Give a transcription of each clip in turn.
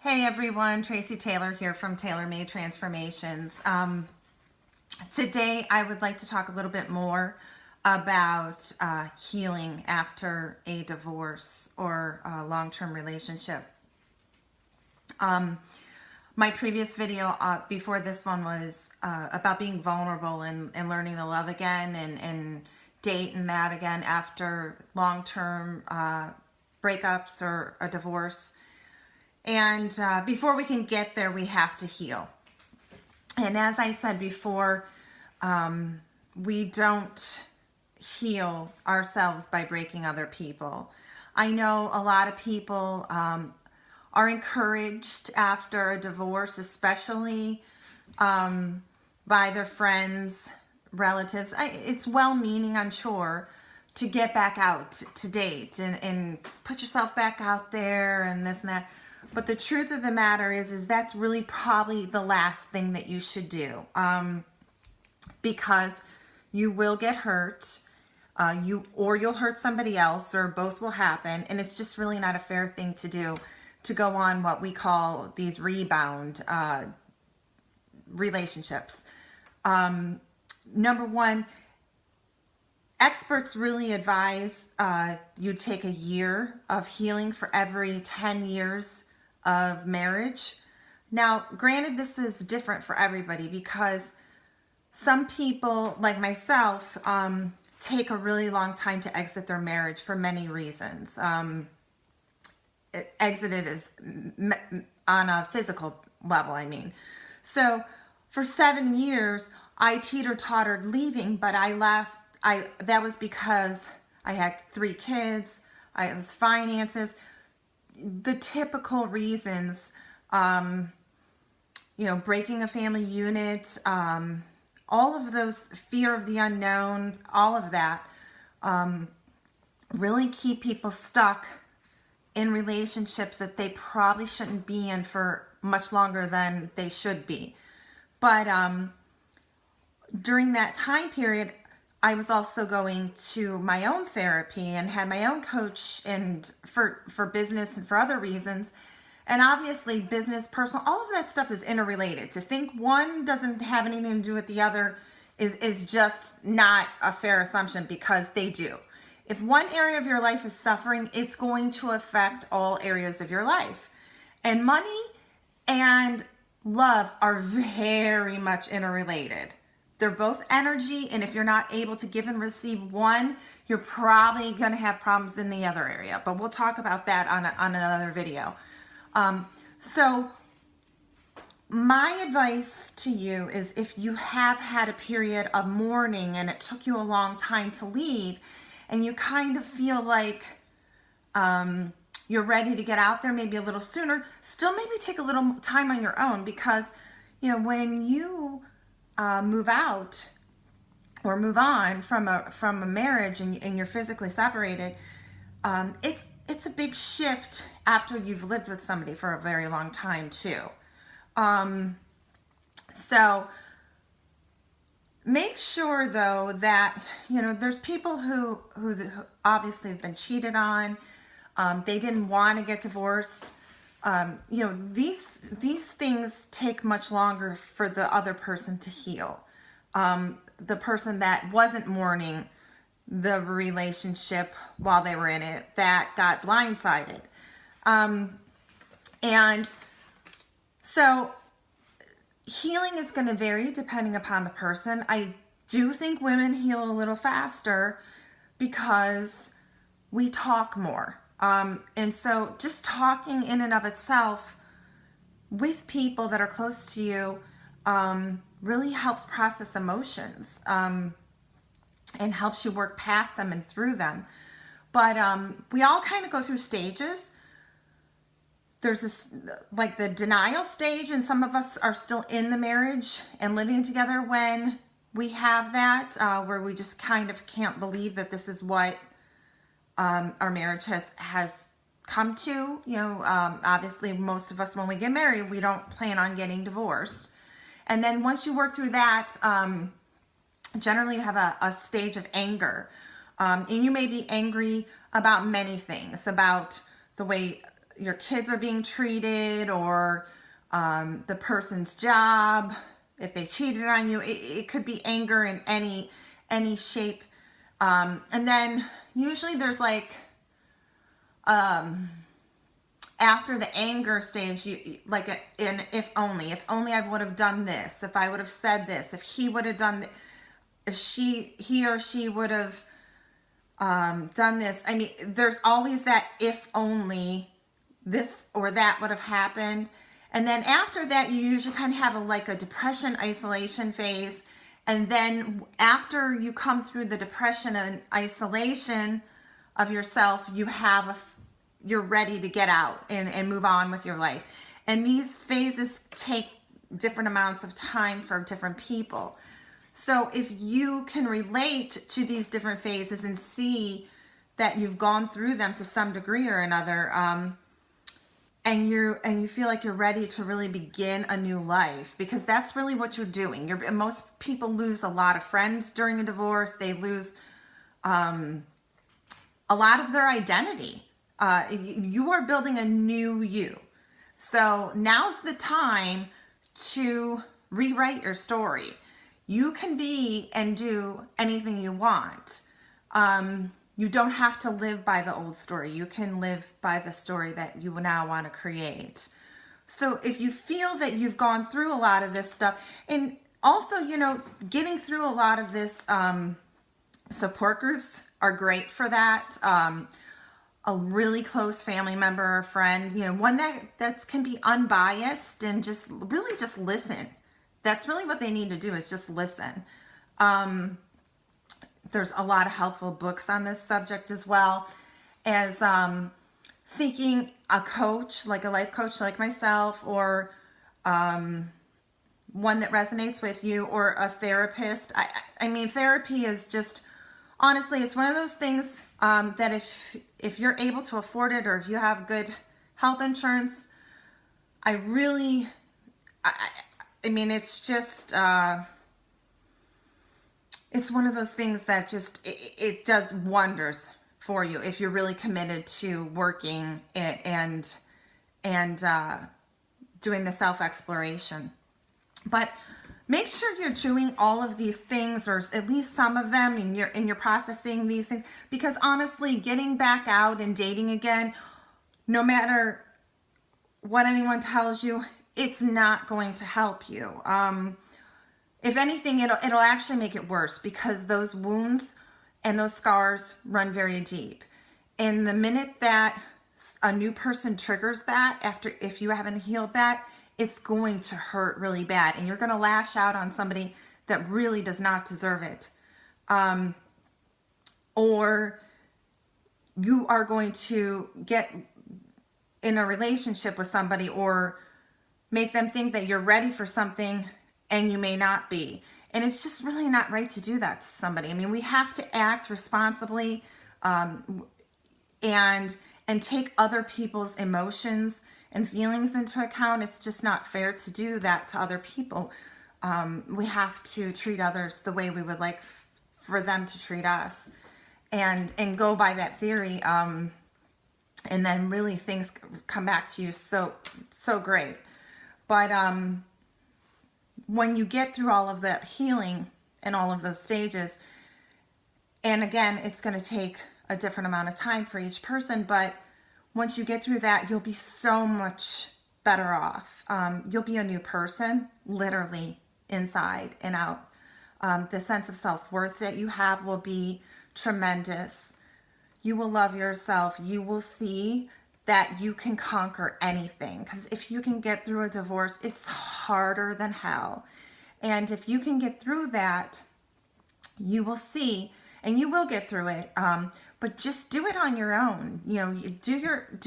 Hey everyone, Tracy Taylor here from Taylor Made Transformations. Today I would like to talk a little bit more about healing after a divorce or a long-term relationship. My previous video before this one was about being vulnerable and learning to love again and date and that again after long-term breakups or a divorce. And before we can get there, we have to heal. And as I said before, we don't heal ourselves by breaking other people. I know a lot of people are encouraged after a divorce, especially by their friends, relatives. It's well-meaning, I'm sure, to get back out to date and put yourself back out there and this and that. But the truth of the matter is that's really probably the last thing that you should do, because you will get hurt, you'll hurt somebody else, or both will happen, and it's just really not a fair thing to do, to go on what we call these rebound relationships. Number one, experts really advise you take a year of healing for every 10 years of marriage. Now, granted, this is different for everybody because some people, like myself, take a really long time to exit their marriage for many reasons. Exited is on a physical level, I mean. So for 7 years, I teeter-tottered leaving, but I left. That was because I had 3 kids, it was finances, the typical reasons, breaking a family unit, all of those, fear of the unknown, all of that, really keep people stuck in relationships that they probably shouldn't be in for much longer than they should be. But during that time period, I was also going to my own therapy and had my own coach, and for business and for other reasons. And obviously business, personal, all of that stuff is interrelated. To think one doesn't have anything to do with the other is just not a fair assumption, because they do. If one area of your life is suffering, it's going to affect all areas of your life. And money and love are very much interrelated. They're both energy, and if you're not able to give and receive one, you're probably going to have problems in the other area. But we'll talk about that on another video. So my advice to you is, if you have had a period of mourning and it took you a long time to leave, and you kind of feel like you're ready to get out there maybe a little sooner, still maybe take a little time on your own, because when you move out or move on from a marriage and you're physically separated, it's a big shift after you've lived with somebody for a very long time too. So make sure though that there's people who obviously have been cheated on. They didn't want to get divorced. These things take much longer for the other person to heal. The person that wasn't mourning the relationship while they were in it, that got blindsided. And so healing is going to vary depending upon the person. I do think women heal a little faster because we talk more. And so just talking in and of itself with people that are close to you really helps process emotions and helps you work past them and through them. But we all kind of go through stages. There's this, like the denial stage, and some of us are still in the marriage and living together when we have that, where we just kind of can't believe that this is what our marriage has come to. Obviously most of us, when we get married, we don't plan on getting divorced. And then once you work through that, generally you have a stage of anger. And you may be angry about many things, about the way your kids are being treated, or the person's job, if they cheated on you. It could be anger in any shape. And then usually there's like, after the anger stage, if only I would have done this, if I would have said this, if he would have done, if he or she would have done this. I mean, there's always that if only this or that would have happened. And then after that, you usually kind of have a depression isolation phase. And then after you come through the depression and isolation of yourself, you're ready to get out and move on with your life. And these phases take different amounts of time for different people. So if you can relate to these different phases and see that you've gone through them to some degree or another, and you feel like you're ready to really begin a new life, because that's really what you're doing. Most people lose a lot of friends during a divorce. They lose a lot of their identity. You are building a new you. So now's the time to rewrite your story. You can be and do anything you want. You don't have to live by the old story. You can live by the story that you now want to create. So if you feel that you've gone through a lot of this stuff, and also, getting through a lot of this, support groups are great for that. A really close family member or friend, one that can be unbiased and just listen. That's really what they need to do, is just listen. There's a lot of helpful books on this subject, as well as seeking a coach, like a life coach like myself, or one that resonates with you, or a therapist. I mean, therapy is just, honestly, it's one of those things that if you're able to afford it, or if you have good health insurance, I mean, it's just, it's one of those things that just, it does wonders for you if you're really committed to working and doing the self-exploration. But make sure you're doing all of these things, or at least some of them, and you're processing these things, because honestly, getting back out and dating again, no matter what anyone tells you, it's not going to help you. If anything, it'll actually make it worse, because those wounds and those scars run very deep. And the minute that a new person triggers that, if you haven't healed that, it's going to hurt really bad, and you're going to lash out on somebody that really does not deserve it. Or you are going to get in a relationship with somebody, or make them think that you're ready for something and you may not be. And it's just really not right to do that to somebody. I mean, we have to act responsibly, and take other people's emotions and feelings into account. It's just not fair to do that to other people. We have to treat others the way we would like for them to treat us, and go by that theory. And then really things come back to you so great. But when you get through all of that healing and all of those stages, and again, it's going to take a different amount of time for each person, but once you get through that, you'll be so much better off. You'll be a new person, literally inside and out. The sense of self-worth that you have will be tremendous. You will love yourself. You will see that you can conquer anything. Because if you can get through a divorce, it's harder than hell. And if you can get through that, you will see, and you will get through it. But just do it on your own. You do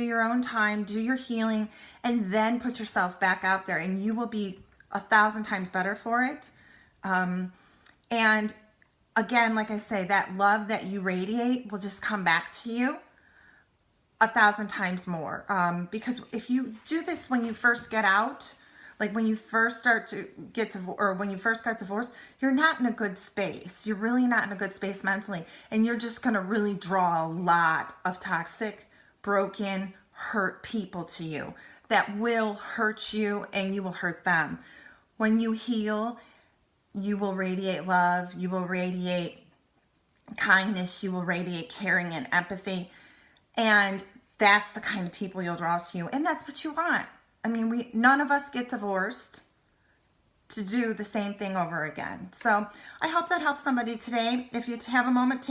your own time, do your healing, and then put yourself back out there, and you will be 1,000 times better for it. And again, like I say, that love that you radiate will just come back to you 1,000 times more. Because if you do this when you first get out, like when you first start to get divorced, or when you first got divorced, you're not in a good space. You're really not in a good space mentally. And you're just going to really draw a lot of toxic, broken, hurt people to you, that will hurt you and you will hurt them. When you heal, you will radiate love, you will radiate kindness, you will radiate caring and empathy. And that's the kind of people you'll draw to you. And that's what you want. I mean, none of us get divorced to do the same thing over again. So I hope that helps somebody today. If you have a moment,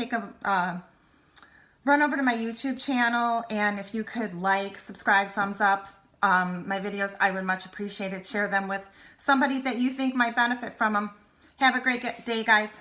run over to my YouTube channel, and if you could like, subscribe, thumbs up my videos, I would much appreciate it. Share them with somebody that you think might benefit from them. Have a great day, guys.